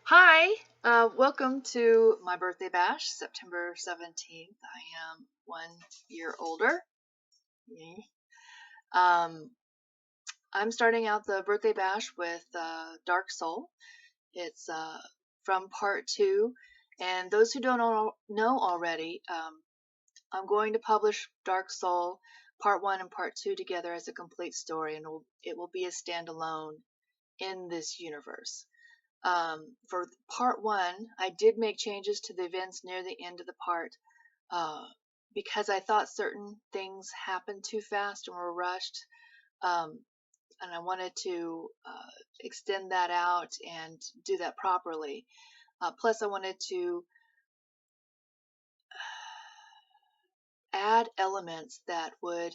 Hi, welcome to my birthday bash, September 17th. I am 1 year older. Yay. Um, I'm starting out the birthday bash with Darksoul. It's from part two. And those who don't know already, I'm going to publish Darksoul part one and part two together as a complete story, and it will be a standalone in this universe. For part one, I did make changes to the events near the end of the part uh, because I thought certain things happened too fast and were rushed, um, and I wanted to extend that out and do that properly. Plus, I wanted to add elements that would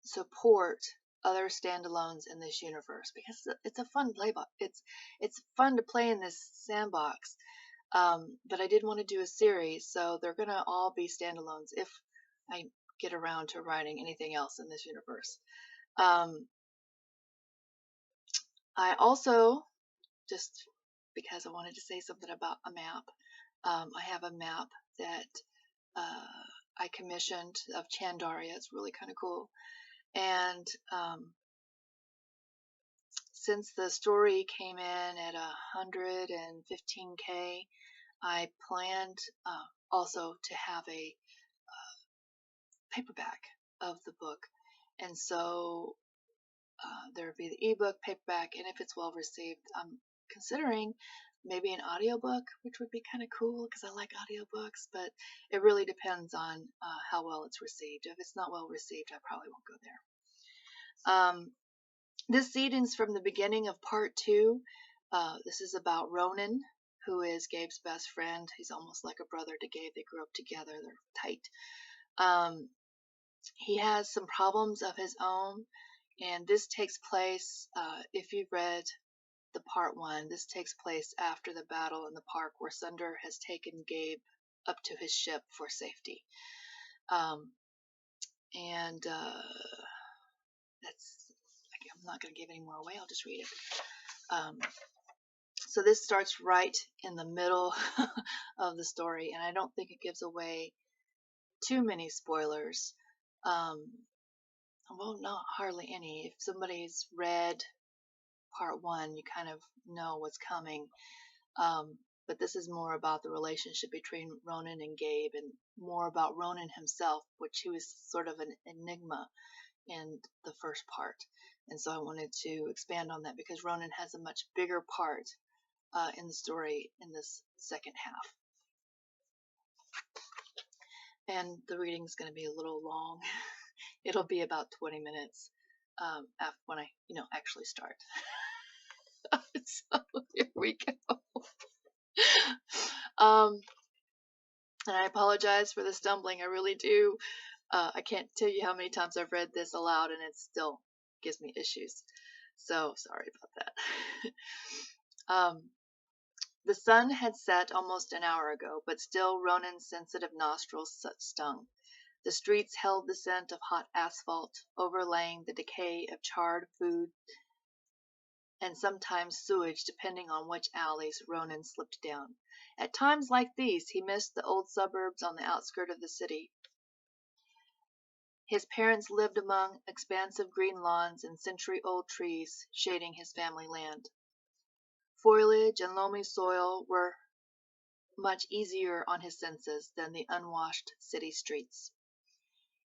support other standalones in this universe because it's a fun playbook. It's fun to play in this sandbox. But I did want to do a series, so they're gonna all be standalones if I get around to writing anything else in this universe. Um, I also, just because I wanted to say something about a map, I have a map that I commissioned of Chandaria. It's really kind of cool. And since the story came in at 115K, I planned also to have a paperback of the book. And so there would be the ebook, paperback, and if it's well received, I'm considering maybe an audiobook, which would be kind of cool because I like audiobooks, but it really depends on how well it's received. If it's not well received, I probably won't go there. This seeding's from the beginning of part two. This is about Ronan, who is Gabe's best friend. He's almost like a brother to Gabe. They grew up together. They're tight. He has some problems of his own, and this takes place, if you've read the part one, this takes place after the battle in the park where Sunder has taken Gabe up to his ship for safety. Um, and that's, I'm not going to give any more away, I'll just read it. So this starts right in the middle of the story, and I don't think it gives away too many spoilers. Well, not hardly any. If somebody's read part one, you kind of know what's coming. But this is more about the relationship between Ronan and Gabe, and more about Ronan himself, which he was sort of an enigma in the first part. And so I wanted to expand on that because Ronan has a much bigger part in the story in this second half. And the reading is going to be a little long. It'll be about 20 minutes after when I, actually start. So here we go. And I apologize for the stumbling. I really do. I can't tell you how many times I've read this aloud and it still gives me issues. So sorry about that. The sun had set almost an hour ago, but still Ronan's sensitive nostrils stung. The streets held the scent of hot asphalt, overlaying the decay of charred food and sometimes sewage, depending on which alleys Ronan slipped down. At times like these, he missed the old suburbs on the outskirts of the city. His parents lived among expansive green lawns and century-old trees shading his family land. Foliage and loamy soil were much easier on his senses than the unwashed city streets.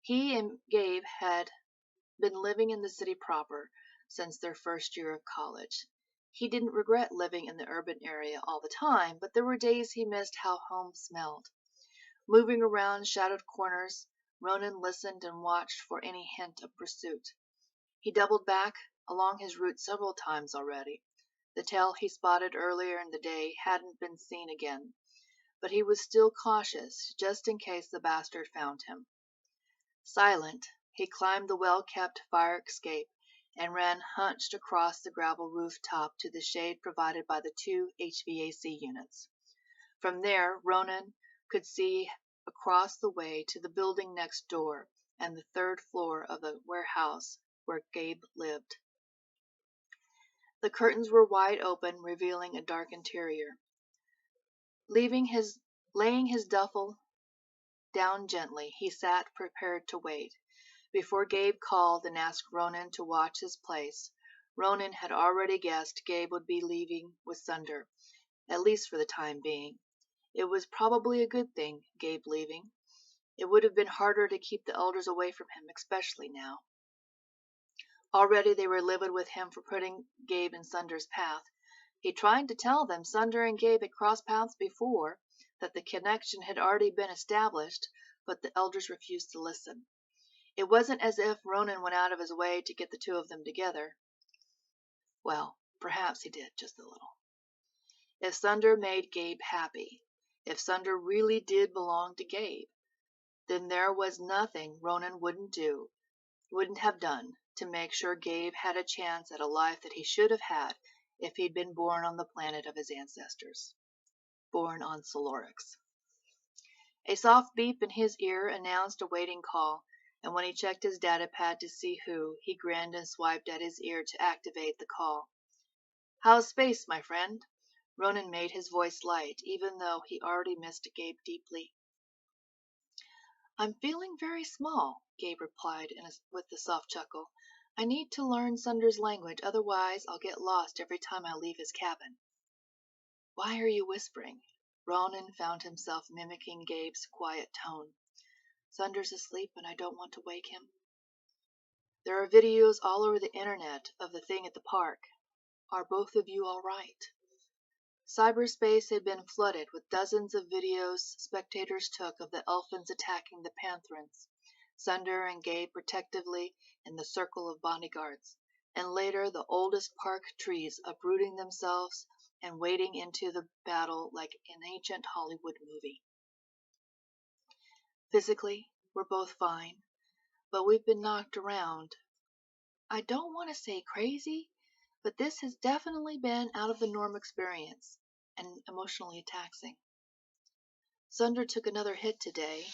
He and Gabe had been living in the city proper since their first year of college. He didn't regret living in the urban area all the time, but there were days he missed how home smelled. Moving around shadowed corners, Ronan listened and watched for any hint of pursuit. He doubled back along his route several times already. The tail he spotted earlier in the day hadn't been seen again, but he was still cautious, just in case the bastard found him. Silent, he climbed the well-kept fire escape and ran hunched across the gravel rooftop to the shade provided by the two HVAC units. From there, Ronan could see across the way to the building next door and the third floor of the warehouse where Gabe lived. The curtains were wide open, revealing a dark interior. Laying his duffel down gently, he sat prepared to wait. Before Gabe called and asked Ronan to watch his place, Ronan had already guessed Gabe would be leaving with Sunder, at least for the time being. It was probably a good thing, Gabe leaving. It would have been harder to keep the elders away from him, especially now. Already they were livid with him for putting Gabe in Sunder's path. He tried to tell them Sunder and Gabe had crossed paths before, that the connection had already been established, but the elders refused to listen. It wasn't as if Ronan went out of his way to get the two of them together. Well, perhaps he did, just a little. If Sunder made Gabe happy, if Sunder really did belong to Gabe, then there was nothing Ronan wouldn't have done to make sure Gabe had a chance at a life that he should have had if he'd been born on the planet of his ancestors, born on Solorix. A soft beep in his ear announced a waiting call, and when he checked his data pad to see who, he grinned and swiped at his ear to activate the call. "How's space, my friend?" Ronan made his voice light, even though he already missed Gabe deeply. "I'm feeling very small," Gabe replied with a soft chuckle. "I need to learn Sunder's language, otherwise I'll get lost every time I leave his cabin." "Why are you whispering?" Ronan found himself mimicking Gabe's quiet tone. "Sunder's asleep and I don't want to wake him." "There are videos all over the internet of the thing at the park. Are both of you all right?" Cyberspace had been flooded with dozens of videos spectators took of the Elfins attacking the Pantherans, Sunder and Gabe protectively in the circle of bodyguards, and later the oldest park trees uprooting themselves and wading into the battle like an ancient Hollywood movie. Physically, we're both fine, but we've been knocked around. I don't want to say crazy, but this has definitely been out of the norm experience and emotionally taxing. Sunder took another hit today.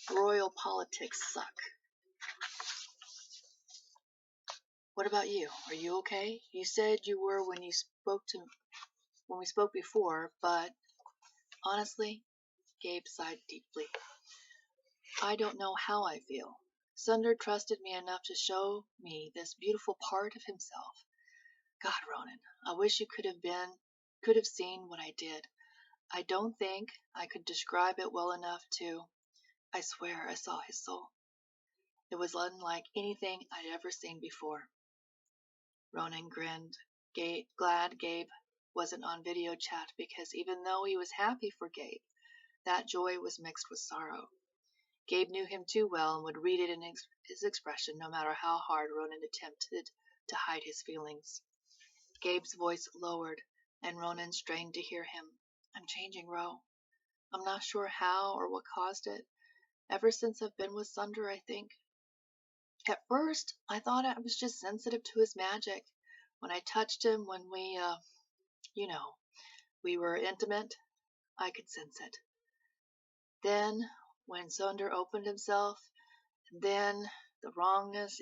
Royal politics suck. What about you? Are you okay? You said you were when we spoke before, but honestly, Gabe sighed deeply. I don't know how I feel. Sunder trusted me enough to show me this beautiful part of himself. God, Ronan, I wish you could have seen what I did. I don't think I could describe it well enough to. I swear I saw his soul. It was unlike anything I'd ever seen before. Ronan grinned, glad Gabe wasn't on video chat, because even though he was happy for Gabe, that joy was mixed with sorrow. Gabe knew him too well and would read it in his expression no matter how hard Ronan attempted to hide his feelings. Gabe's voice lowered, and Ronan strained to hear him. "I'm changing, Ro. I'm not sure how or what caused it. Ever since I've been with Sunder, I think. At first, I thought I was just sensitive to his magic. When I touched him, when we were intimate, I could sense it. Then, when Sunder opened himself, and then the wrongness,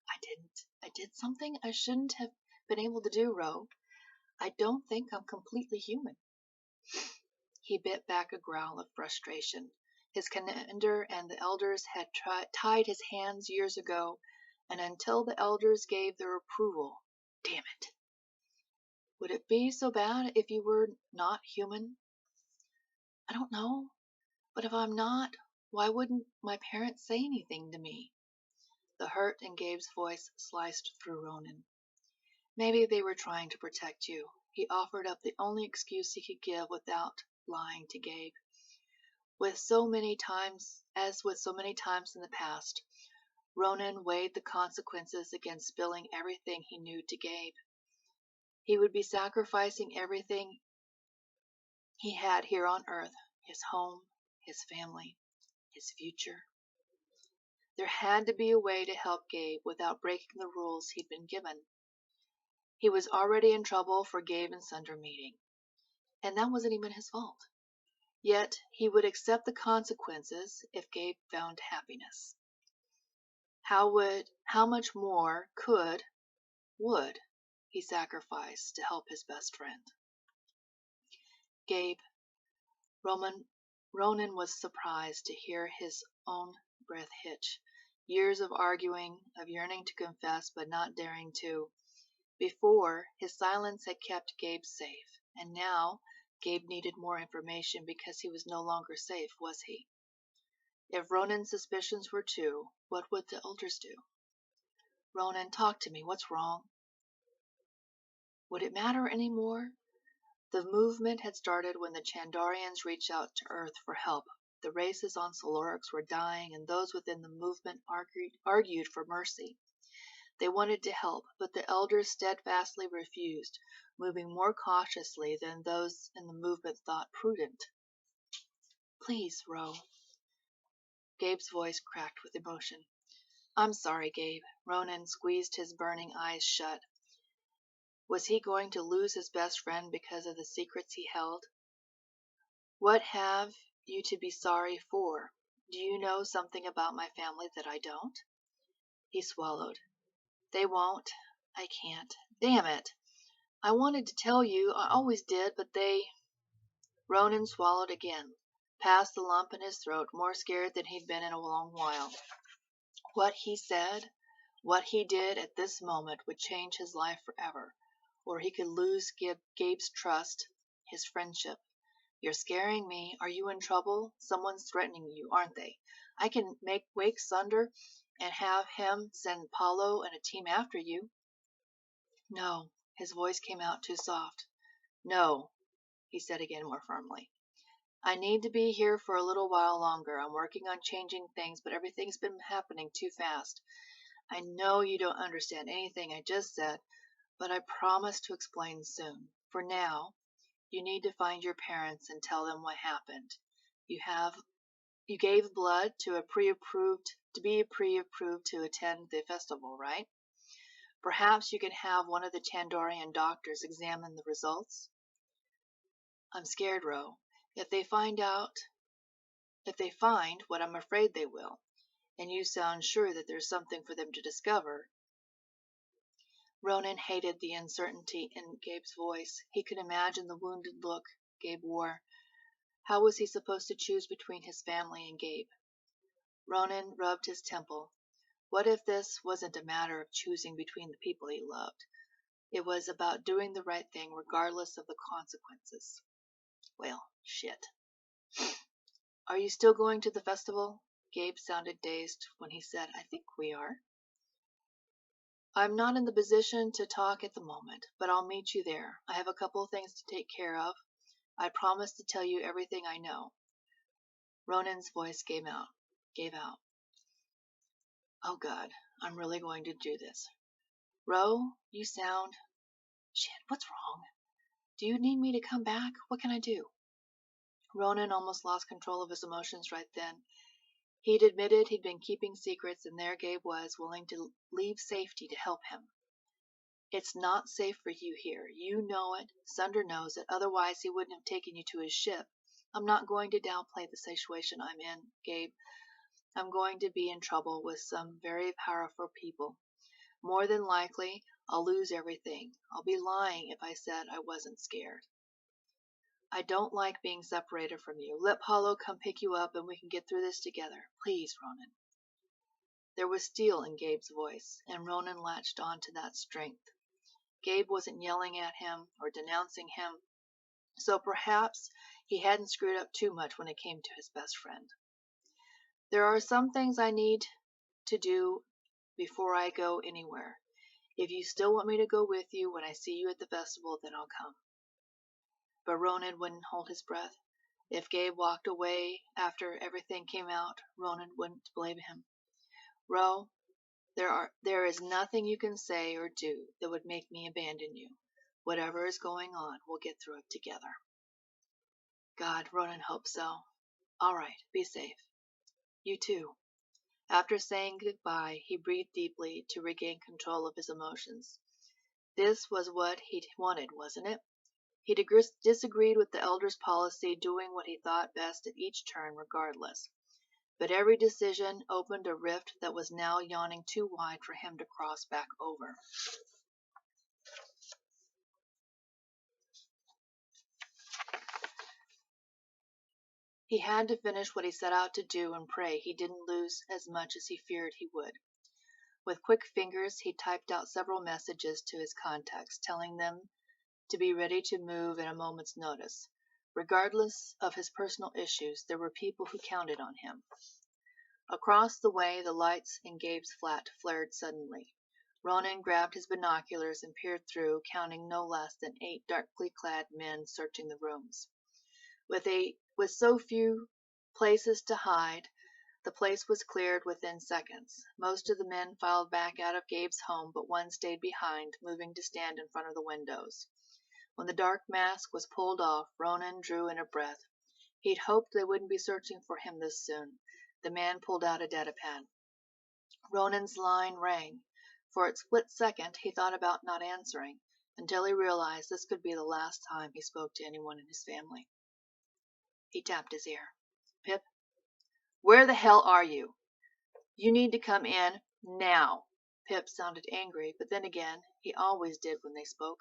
I did something I shouldn't have been able to do, Ro. I don't think I'm completely human." He bit back a growl of frustration. His commander and the elders had tied his hands years ago, and until the elders gave their approval, damn it. "Would it be so bad if you were not human?" "I don't know, but if I'm not, why wouldn't my parents say anything to me?" The hurt in Gabe's voice sliced through Ronan. "Maybe they were trying to protect you." He offered up the only excuse he could give without lying to Gabe. With so many times in the past, Ronan weighed the consequences against spilling everything he knew to Gabe. He would be sacrificing everything he had here on Earth, his home, his family, his future. There had to be a way to help Gabe without breaking the rules he'd been given. He was already in trouble for Gabe and Sunder meeting, and that wasn't even his fault. Yet he would accept the consequences if Gabe found happiness. How much more would he sacrificed to help his best friend. Gabe, Ronan was surprised to hear his own breath hitch. Years of arguing, of yearning to confess but not daring to. Before, his silence had kept Gabe safe, and now Gabe needed more information because he was no longer safe, was he? If Ronan's suspicions were true, what would the elders do? Ronan, talk to me. What's wrong? Would it matter any more? The movement had started when the Chandarians reached out to Earth for help. The races on Solorix were dying, and those within the movement argued for mercy. They wanted to help, but the elders steadfastly refused, moving more cautiously than those in the movement thought prudent. Please, Ro. Gabe's voice cracked with emotion. I'm sorry, Gabe. Ronan squeezed his burning eyes shut. Was he going to lose his best friend because of the secrets he held? What have you to be sorry for? Do you know something about my family that I don't? He swallowed. They won't. I can't. Damn it. I wanted to tell you. I always did, but they... Ronan swallowed again, past the lump in his throat, more scared than he'd been in a long while. What he said, what he did at this moment would change his life forever, or he could lose Gabe's trust, his friendship. You're scaring me. Are you in trouble? Someone's threatening you, aren't they? I can make Wake Sunder and have him send Paulo and a team after you. No, his voice came out too soft. No, he said again more firmly. I need to be here for a little while longer. I'm working on changing things, but everything's been happening too fast. I know you don't understand anything I just said, but I promise to explain soon. For now, you need to find your parents and tell them what happened. You gave blood to be pre-approved to attend the festival, right? Perhaps you can have one of the Chandorian doctors examine the results. I'm scared, Ro. If they find what I'm afraid they will, and you sound sure that there's something for them to discover. Ronan hated the uncertainty in Gabe's voice. He could imagine the wounded look Gabe wore. How was he supposed to choose between his family and Gabe? Ronan rubbed his temple. What if this wasn't a matter of choosing between the people he loved? It was about doing the right thing regardless of the consequences. Well, shit. Are you still going to the festival? Gabe sounded dazed when he said, I think we are. I'm not in the position to talk at the moment, but I'll meet you there. I have a couple of things to take care of. I promise to tell you everything I know. Ronan's voice gave out. Oh God, I'm really going to do this. Ro, you sound... Shit, what's wrong? Do you need me to come back? What can I do? Ronan almost lost control of his emotions right then. He'd admitted he'd been keeping secrets, and there Gabe was, willing to leave safety to help him. It's not safe for you here. You know it. Sunder knows it. Otherwise, he wouldn't have taken you to his ship. I'm not going to downplay the situation I'm in, Gabe. I'm going to be in trouble with some very powerful people. More than likely, I'll lose everything. I'll be lying if I said I wasn't scared. I don't like being separated from you. Let Paulo come pick you up and we can get through this together. Please, Ronan. There was steel in Gabe's voice, and Ronan latched on to that strength. Gabe wasn't yelling at him or denouncing him, so perhaps he hadn't screwed up too much when it came to his best friend. There are some things I need to do before I go anywhere. If you still want me to go with you when I see you at the festival, then I'll come. But Ronan wouldn't hold his breath. If Gabe walked away after everything came out, Ronan wouldn't blame him. Ro, there is nothing you can say or do that would make me abandon you. Whatever is going on, we'll get through it together. God, Ronan hoped so. All right, be safe. You too. After saying goodbye, he breathed deeply to regain control of his emotions. This was what he wanted, wasn't it? He disagreed with the elders' policy, doing what he thought best at each turn regardless. But every decision opened a rift that was now yawning too wide for him to cross back over. He had to finish what he set out to do and pray he didn't lose as much as he feared he would. With quick fingers, he typed out several messages to his contacts, telling them to be ready to move at a moment's notice. Regardless of his personal issues, there were people who counted on him. Across the way, the lights in Gabe's flat flared suddenly. Ronan grabbed his binoculars and peered through, counting no less than 8 darkly clad men searching the rooms. With so few places to hide, the place was cleared within seconds. Most of the men filed back out of Gabe's home, but one stayed behind, moving to stand in front of the windows. When the dark mask was pulled off, Ronan drew in a breath. He'd hoped they wouldn't be searching for him this soon. The man pulled out a datapad. Ronan's line rang. For a split second, he thought about not answering, until he realized this could be the last time he spoke to anyone in his family. He tapped his ear. Pip? Where the hell are you? You need to come in now. Pip sounded angry, but then again, he always did when they spoke.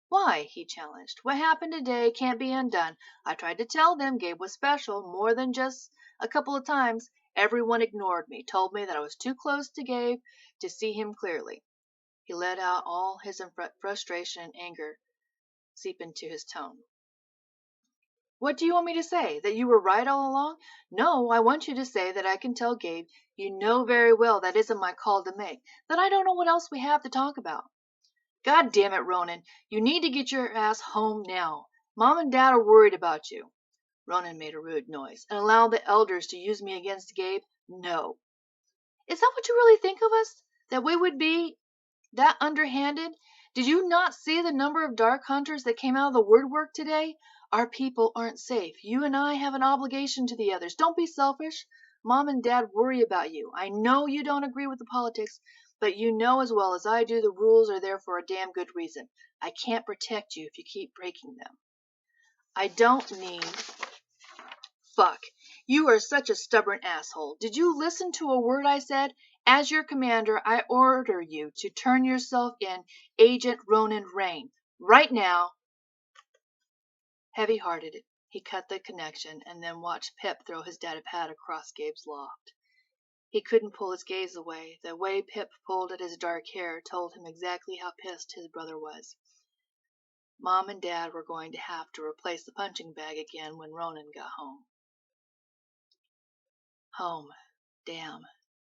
Why? He challenged. What happened today can't be undone. I tried to tell them Gabe was special more than just a couple of times. Everyone ignored me, told me that I was too close to Gabe to see him clearly. He let out all his frustration and anger seep into his tone. What do you want me to say? That you were right all along? No, I want you to say that I can tell Gabe you know very well that isn't my call to make, that I don't know what else we have to talk about. God damn it, Ronan, you need to get your ass home now. Mom and Dad are worried about you. Ronan made a rude noise. And allow the elders to use me against Gabe? No. Is that what you really think of us? That we would be that underhanded? Did you not see the number of dark hunters that came out of the woodwork today? Our people aren't safe. You and I have an obligation to the others. Don't be selfish. Mom and Dad worry about you. I know you don't agree with the politics, but you know as well as I do the rules are there for a damn good reason. I can't protect you if you keep breaking them. I don't need... Fuck. You are such a stubborn asshole. Did you listen to a word I said? As your commander, I order you to turn yourself in, Agent Ronan Rain. Right now. Heavy-hearted, he cut the connection and then watched Pip throw his datapad across Gabe's loft. He couldn't pull his gaze away. The way Pip pulled at his dark hair told him exactly how pissed his brother was. Mom and Dad were going to have to replace the punching bag again when Ronan got home. Home. Damn.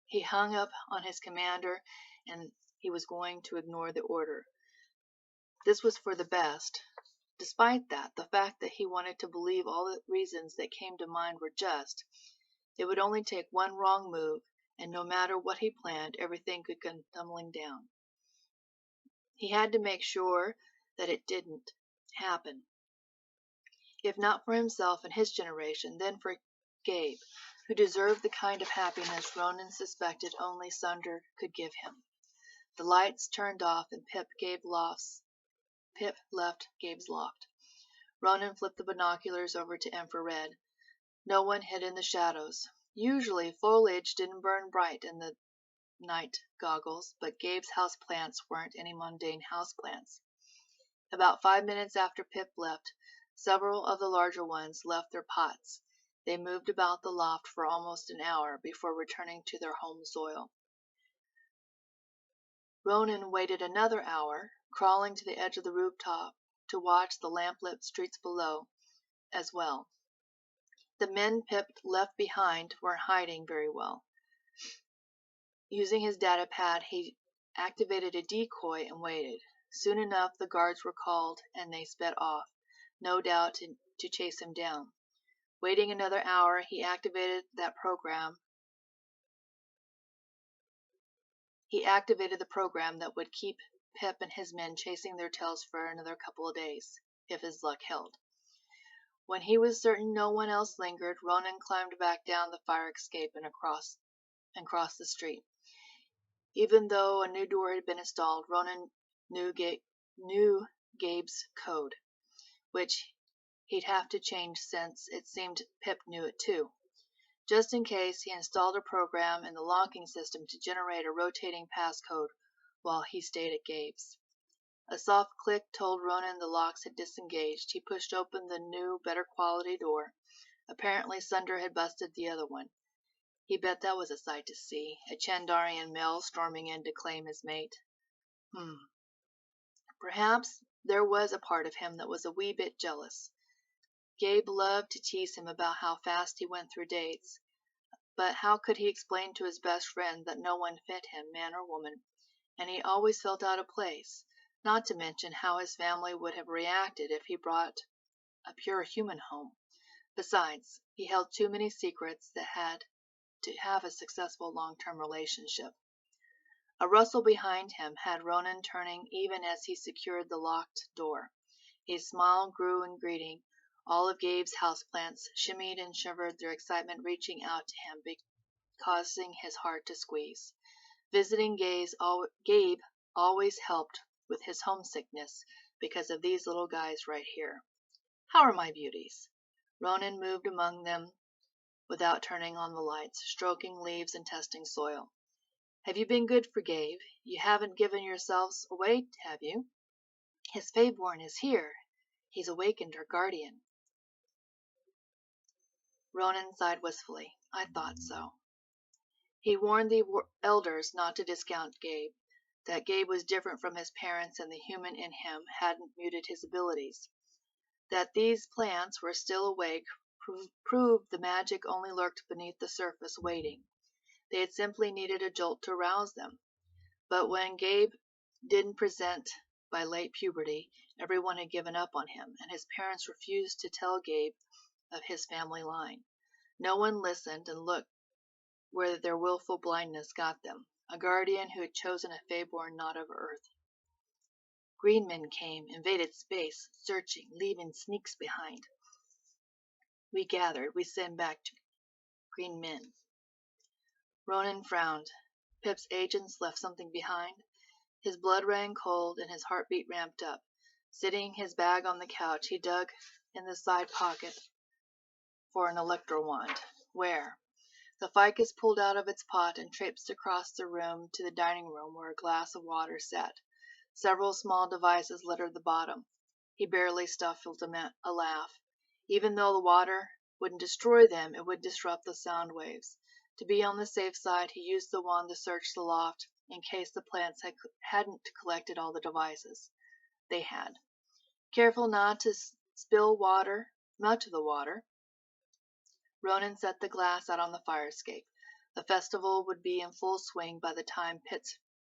He hung up on his commander, and he was going to ignore the order. This was for the best. Despite that, the fact that he wanted to believe all the reasons that came to mind were just. It would only take one wrong move, and no matter what he planned, everything could come tumbling down. He had to make sure that it didn't happen. If not for himself and his generation, then for Gabe, who deserved the kind of happiness Ronan suspected only Sunder could give him. The lights turned off and Pip left Gabe's loft. Ronan flipped the binoculars over to infrared. No one hid in the shadows. Usually foliage didn't burn bright in the night goggles, but Gabe's houseplants weren't any mundane houseplants. About 5 minutes after Pip left, several of the larger ones left their pots. They moved about the loft for almost an hour before returning to their home soil. Ronan waited another hour, crawling to the edge of the rooftop to watch the lamp-lit streets below as well. The men Pip left behind weren't hiding very well. Using his datapad, he activated a decoy and waited. Soon enough, the guards were called, and they sped off, no doubt to chase him down. Waiting another hour, he activated the program that would keep Pip and his men chasing their tails for another couple of days, if his luck held. When he was certain no one else lingered, Ronan climbed back down the fire escape and crossed the street. Even though a new door had been installed, Ronan knew Gabe's code, which he'd have to change since it seemed Pip knew it too. Just in case, he installed a program in the locking system to generate a rotating passcode while he stayed at Gabe's. A soft click told Ronan the locks had disengaged. He pushed open the new, better quality door. Apparently Sunder had busted the other one. He bet that was a sight to see, a Chandarian male storming in to claim his mate. Perhaps there was a part of him that was a wee bit jealous. Gabe loved to tease him about how fast he went through dates, but how could he explain to his best friend that no one fit him, man or woman, and he always felt out of place, not to mention how his family would have reacted if he brought a pure human home. Besides, he held too many secrets that had to have a successful long-term relationship. A rustle behind him had Ronan turning even as he secured the locked door. His smile grew in greeting. All of Gabe's houseplants shimmied and shivered, their excitement reaching out to him, causing his heart to squeeze. Visiting Gabe always helped with his homesickness because of these little guys right here. How are my beauties? Ronan moved among them without turning on the lights, stroking leaves and testing soil. Have you been good for Gabe? You haven't given yourselves away, have you? His Faeborn is here. He's awakened her guardian. Ronan sighed wistfully. I thought so. He warned the elders not to discount Gabe, that Gabe was different from his parents and the human in him hadn't muted his abilities. That these plants were still awake proved the magic only lurked beneath the surface waiting. They had simply needed a jolt to rouse them. But when Gabe didn't present by late puberty, everyone had given up on him, and his parents refused to tell Gabe of his family line. No one listened and looked where their willful blindness got them, a guardian who had chosen a Faeborn not of Earth. Green men came, invaded space, searching, leaving sneaks behind. We gathered, we sent back to green men. Ronan frowned. Pip's agents left something behind. His blood ran cold and his heartbeat ramped up. Sitting his bag on the couch, he dug in the side pocket for an electro wand. Where? The ficus pulled out of its pot and traipsed across the room to the dining room where a glass of water sat. Several small devices littered the bottom. He barely stifled a laugh. Even though the water wouldn't destroy them, it would disrupt the sound waves. To be on the safe side, he used the wand to search the loft in case the plants hadn't collected all the devices. They had. Careful not to spill much of the water, Ronan set the glass out on the fire escape. The festival would be in full swing by the time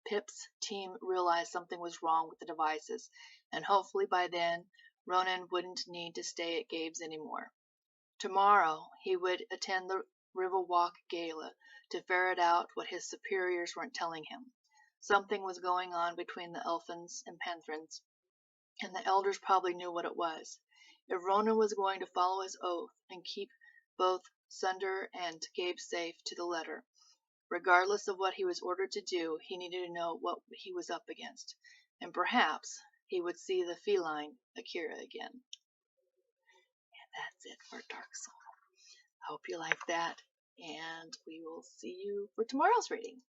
Pip's team realized something was wrong with the devices, and hopefully by then Ronan wouldn't need to stay at Gabe's anymore. Tomorrow he would attend the Riverwalk Gala to ferret out what his superiors weren't telling him. Something was going on between the Elfins and Penthrins, and the elders probably knew what it was. If Ronan was going to follow his oath and keep both Sunder and Gabe safe to the letter, regardless of what he was ordered to do, he needed to know what he was up against, and perhaps he would see the feline Akira again. And that's it for Darksoul. Hope you like that, and we will see you for tomorrow's reading.